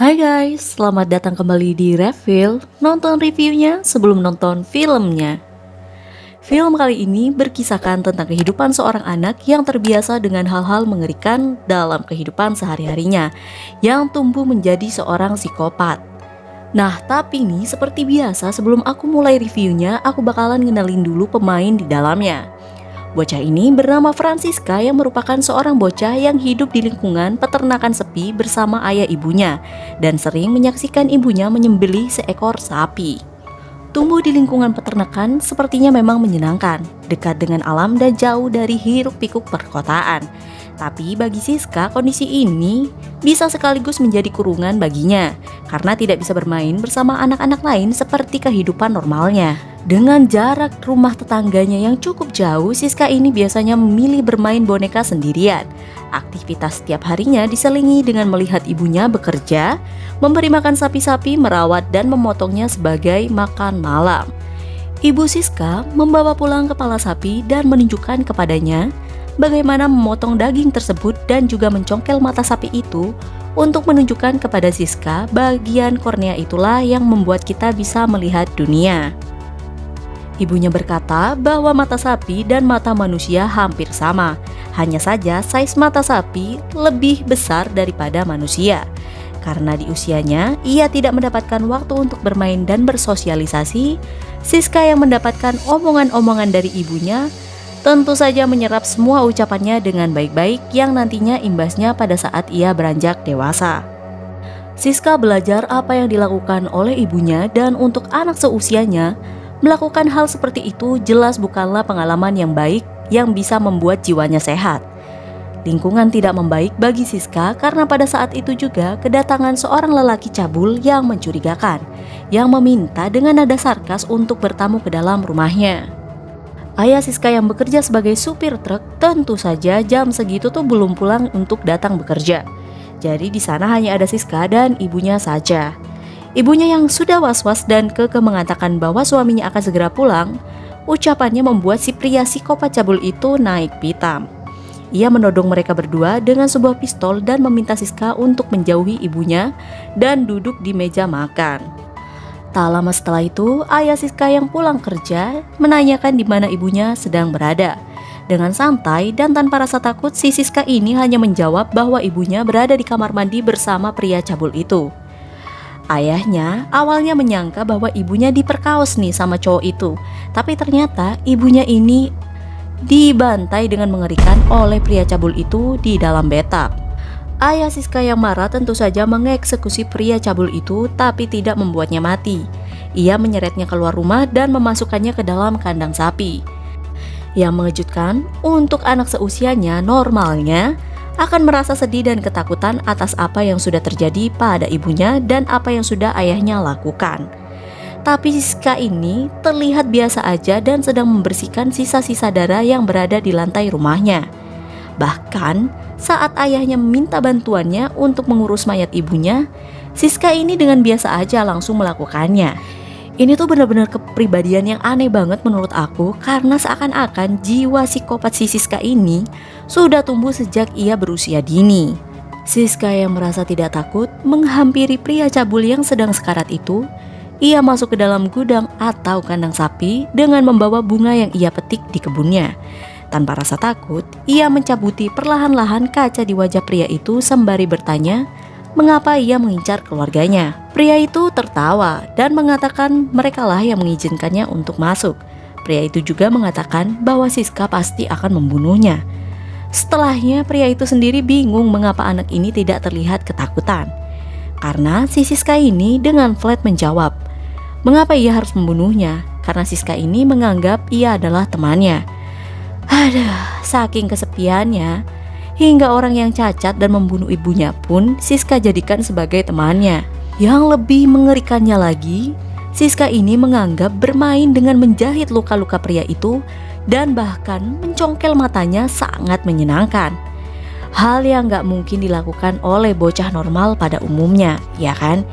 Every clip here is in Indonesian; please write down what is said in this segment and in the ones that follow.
Hai guys, selamat datang kembali di Reveal. Nonton reviewnya sebelum nonton filmnya. Film kali ini berkisahkan tentang kehidupan seorang anak yang terbiasa dengan hal-hal mengerikan dalam kehidupan sehari-harinya, yang tumbuh menjadi seorang psikopat. Nah, tapi nih seperti biasa sebelum aku mulai reviewnya, aku bakalan ngenalin dulu pemain di dalamnya. Bocah ini bernama Francisca yang merupakan seorang bocah yang hidup di lingkungan peternakan sepi bersama ayah ibunya dan sering menyaksikan ibunya menyembelih seekor sapi. Tumbuh di lingkungan peternakan sepertinya memang menyenangkan, dekat dengan alam dan jauh dari hiruk-pikuk perkotaan. Tapi bagi Siska, kondisi ini bisa sekaligus menjadi kurungan baginya karena tidak bisa bermain bersama anak-anak lain seperti kehidupan normalnya. Dengan jarak rumah tetangganya yang cukup jauh, Siska ini biasanya memilih bermain boneka sendirian. Aktivitas setiap harinya diselingi dengan melihat ibunya bekerja, memberi makan sapi-sapi, merawat dan memotongnya sebagai makan malam. Ibu Siska membawa pulang kepala sapi dan menunjukkan kepadanya bagaimana memotong daging tersebut dan juga mencongkel mata sapi itu untuk menunjukkan kepada Siska bagian kornea itulah yang membuat kita bisa melihat dunia. Ibunya berkata bahwa mata sapi dan mata manusia hampir sama, hanya saja size mata sapi lebih besar daripada manusia. Karena di usianya, ia tidak mendapatkan waktu untuk bermain dan bersosialisasi, Siska yang mendapatkan omongan-omongan dari ibunya, tentu saja menyerap semua ucapannya dengan baik-baik yang nantinya imbasnya pada saat ia beranjak dewasa. Siska belajar apa yang dilakukan oleh ibunya dan untuk anak seusianya, melakukan hal seperti itu jelas bukanlah pengalaman yang baik yang bisa membuat jiwanya sehat. Lingkungan tidak membaik bagi Siska karena pada saat itu juga kedatangan seorang lelaki cabul yang mencurigakan, yang meminta dengan nada sarkas untuk bertamu ke dalam rumahnya. Ayah Siska yang bekerja sebagai supir truk tentu saja jam segitu tuh belum pulang untuk datang bekerja. Jadi di sana hanya ada Siska dan ibunya saja. Ibunya yang sudah was-was dan kekeh mengatakan bahwa suaminya akan segera pulang, ucapannya membuat si pria psikopat cabul itu naik pitam. Ia menodong mereka berdua dengan sebuah pistol dan meminta Siska untuk menjauhi ibunya dan duduk di meja makan. Tak lama setelah itu, ayah Siska yang pulang kerja menanyakan di mana ibunya sedang berada. Dengan santai dan tanpa rasa takut, si Siska ini hanya menjawab bahwa ibunya berada di kamar mandi bersama pria cabul itu. Ayahnya awalnya menyangka bahwa ibunya diperkaos nih sama cowok itu, tapi ternyata ibunya ini dibantai dengan mengerikan oleh pria cabul itu di dalam bathtub. Ayah Siska yang marah tentu saja mengeksekusi pria cabul itu, tapi tidak membuatnya mati. Ia menyeretnya keluar rumah dan memasukkannya ke dalam kandang sapi. Yang mengejutkan, untuk anak seusianya normalnya akan merasa sedih dan ketakutan atas apa yang sudah terjadi pada ibunya dan apa yang sudah ayahnya lakukan. Tapi Siska ini terlihat biasa aja dan sedang membersihkan sisa-sisa darah yang berada di lantai rumahnya. Bahkan saat ayahnya meminta bantuannya untuk mengurus mayat ibunya, Siska ini dengan biasa aja langsung melakukannya. Ini tuh benar-benar kepribadian yang aneh banget menurut aku, karena seakan-akan jiwa psikopat si Siska ini sudah tumbuh sejak ia berusia dini. Siska yang merasa tidak takut menghampiri pria cabul yang sedang sekarat itu. Ia masuk ke dalam gudang atau kandang sapi dengan membawa bunga yang ia petik di kebunnya. Tanpa rasa takut, ia mencabuti perlahan-lahan kaca di wajah pria itu sembari bertanya mengapa ia mengincar keluarganya. Pria itu tertawa dan mengatakan merekalah yang mengizinkannya untuk masuk. Pria itu juga mengatakan bahwa Siska pasti akan membunuhnya. Setelahnya pria itu sendiri bingung mengapa anak ini tidak terlihat ketakutan. Karena si Siska ini dengan flat menjawab, mengapa ia harus membunuhnya? Karena Siska ini menganggap ia adalah temannya. Aduh, saking kesepiannya, hingga orang yang cacat dan membunuh ibunya pun Siska jadikan sebagai temannya. Yang lebih mengerikannya lagi, Siska ini menganggap bermain dengan menjahit luka-luka pria itu dan bahkan mencongkel matanya sangat menyenangkan. Hal yang gak mungkin dilakukan oleh bocah normal pada umumnya, ya kan?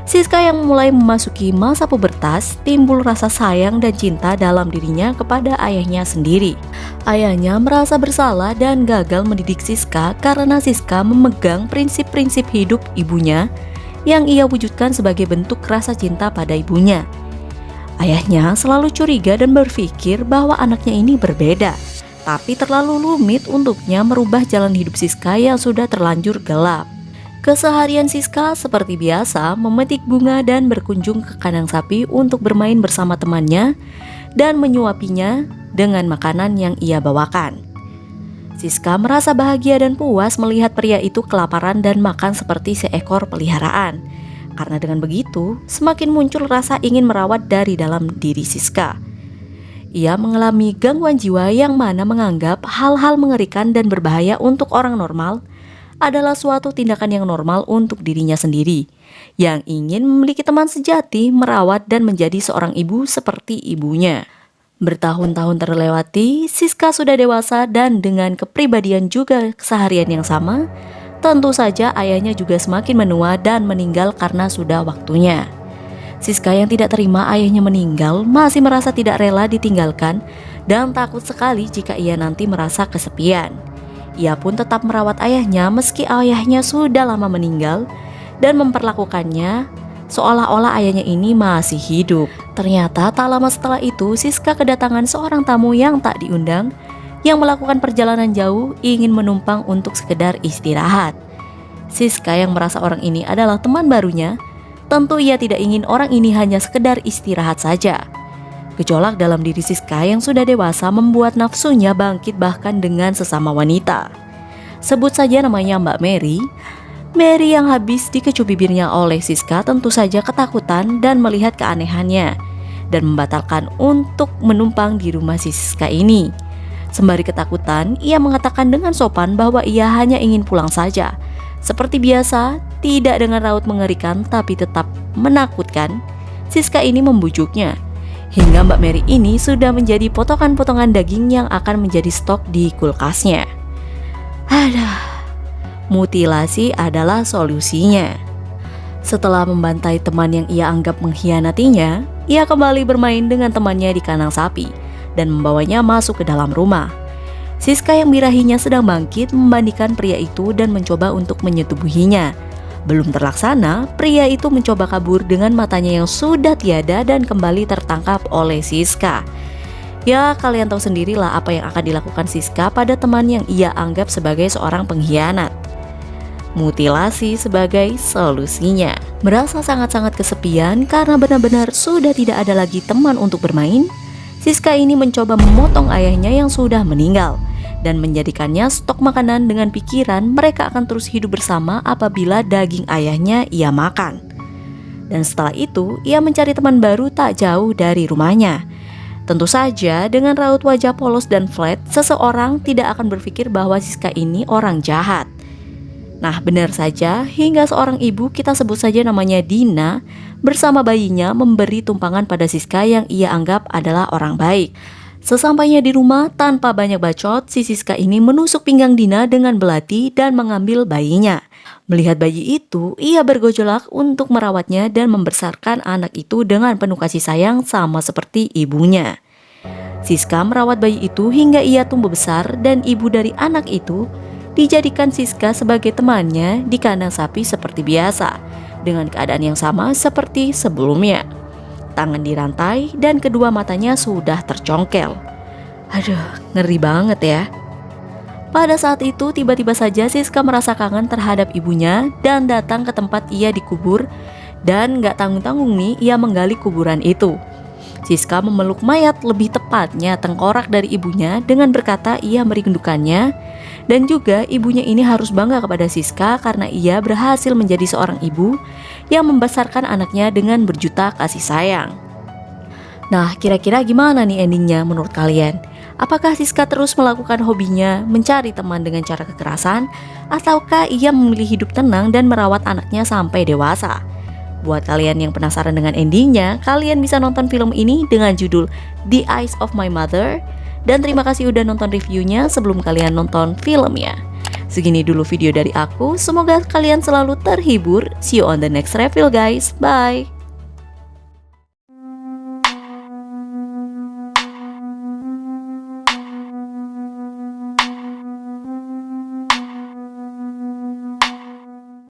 Siska yang mulai memasuki masa pubertas, timbul rasa sayang dan cinta dalam dirinya kepada ayahnya sendiri. Ayahnya merasa bersalah dan gagal mendidik Siska karena Siska memegang prinsip-prinsip hidup ibunya yang ia wujudkan sebagai bentuk rasa cinta pada ibunya. Ayahnya selalu curiga dan berpikir bahwa anaknya ini berbeda, tapi terlalu rumit untuknya merubah jalan hidup Siska yang sudah terlanjur gelap. Keseharian Siska seperti biasa memetik bunga dan berkunjung ke kandang sapi untuk bermain bersama temannya dan menyuapinya dengan makanan yang ia bawakan. Siska merasa bahagia dan puas melihat pria itu kelaparan dan makan seperti seekor peliharaan. Karena dengan begitu, semakin muncul rasa ingin merawat dari dalam diri Siska. Ia mengalami gangguan jiwa yang mana menganggap hal-hal mengerikan dan berbahaya untuk orang normal adalah suatu tindakan yang normal untuk dirinya sendiri, yang ingin memiliki teman sejati, merawat dan menjadi seorang ibu seperti ibunya. Bertahun-tahun terlewati, Siska sudah dewasa dan dengan kepribadian juga keseharian yang sama. Tentu saja ayahnya juga semakin menua dan meninggal karena sudah waktunya. Siska yang tidak terima ayahnya meninggal masih merasa tidak rela ditinggalkan dan takut sekali jika ia nanti merasa kesepian. Ia pun tetap merawat ayahnya meski ayahnya sudah lama meninggal dan memperlakukannya seolah-olah ayahnya ini masih hidup. Ternyata tak lama setelah itu Siska kedatangan seorang tamu yang tak diundang yang melakukan perjalanan jauh ingin menumpang untuk sekedar istirahat. Siska yang merasa orang ini adalah teman barunya, tentu ia tidak ingin orang ini hanya sekedar istirahat saja. Gejolak dalam diri Siska yang sudah dewasa membuat nafsunya bangkit bahkan dengan sesama wanita. Sebut saja namanya Mbak Mary. Mary yang habis dikecup bibirnya oleh Siska tentu saja ketakutan dan melihat keanehannya dan membatalkan untuk menumpang di rumah si Siska ini. Sembari ketakutan, ia mengatakan dengan sopan bahwa ia hanya ingin pulang saja. Seperti biasa, tidak dengan raut mengerikan tapi tetap menakutkan, Siska ini membujuknya. Hingga Mbak Mary ini sudah menjadi potongan-potongan daging yang akan menjadi stok di kulkasnya. Mutilasi adalah solusinya. Setelah membantai teman yang ia anggap mengkhianatinya, ia kembali bermain dengan temannya di kandang sapi dan membawanya masuk ke dalam rumah. Siska yang birahinya sedang bangkit membandingkan pria itu dan mencoba untuk menyetubuhinya. Belum terlaksana, pria itu mencoba kabur dengan matanya yang sudah tiada dan kembali tertangkap oleh Siska. Ya, kalian tahu sendirilah apa yang akan dilakukan Siska pada teman yang ia anggap sebagai seorang pengkhianat. Mutilasi sebagai solusinya. Merasa sangat-sangat kesepian karena benar-benar sudah tidak ada lagi teman untuk bermain, Siska ini mencoba memotong ayahnya yang sudah meninggal dan menjadikannya stok makanan dengan pikiran mereka akan terus hidup bersama apabila daging ayahnya ia makan. Dan setelah itu, ia mencari teman baru tak jauh dari rumahnya. Tentu saja dengan raut wajah polos dan flat, seseorang tidak akan berpikir bahwa Siska ini orang jahat. Nah, benar saja, hingga seorang ibu, kita sebut saja namanya Dina, bersama bayinya memberi tumpangan pada Siska yang ia anggap adalah orang baik. Sesampainya di rumah, tanpa banyak bacot, si Siska ini menusuk pinggang Dina dengan belati dan mengambil bayinya. Melihat bayi itu, ia bergejolak untuk merawatnya dan membesarkan anak itu dengan penuh kasih sayang sama seperti ibunya. Siska merawat bayi itu hingga ia tumbuh besar dan ibu dari anak itu dijadikan Siska sebagai temannya di kandang sapi seperti biasa, dengan keadaan yang sama seperti sebelumnya. Tangan dirantai dan kedua matanya sudah tercongkel. Aduh, ngeri banget ya. Pada saat itu tiba-tiba saja Siska merasa kangen terhadap ibunya dan datang ke tempat ia dikubur, dan gak tanggung-tanggung nih ia menggali kuburan itu. Siska memeluk mayat, lebih tepatnya tengkorak dari ibunya, dengan berkata ia merindukannya. Dan juga ibunya ini harus bangga kepada Siska karena ia berhasil menjadi seorang ibu yang membesarkan anaknya dengan berjuta kasih sayang. Nah, kira-kira gimana nih endingnya menurut kalian? Apakah Siska terus melakukan hobinya mencari teman dengan cara kekerasan, ataukah ia memilih hidup tenang dan merawat anaknya sampai dewasa? Buat kalian yang penasaran dengan endingnya, kalian bisa nonton film ini dengan judul The Eyes of My Mother. Dan terima kasih udah nonton reviewnya sebelum kalian nonton filmnya. Segini dulu video dari aku, semoga kalian selalu terhibur. See you on the next review guys, bye.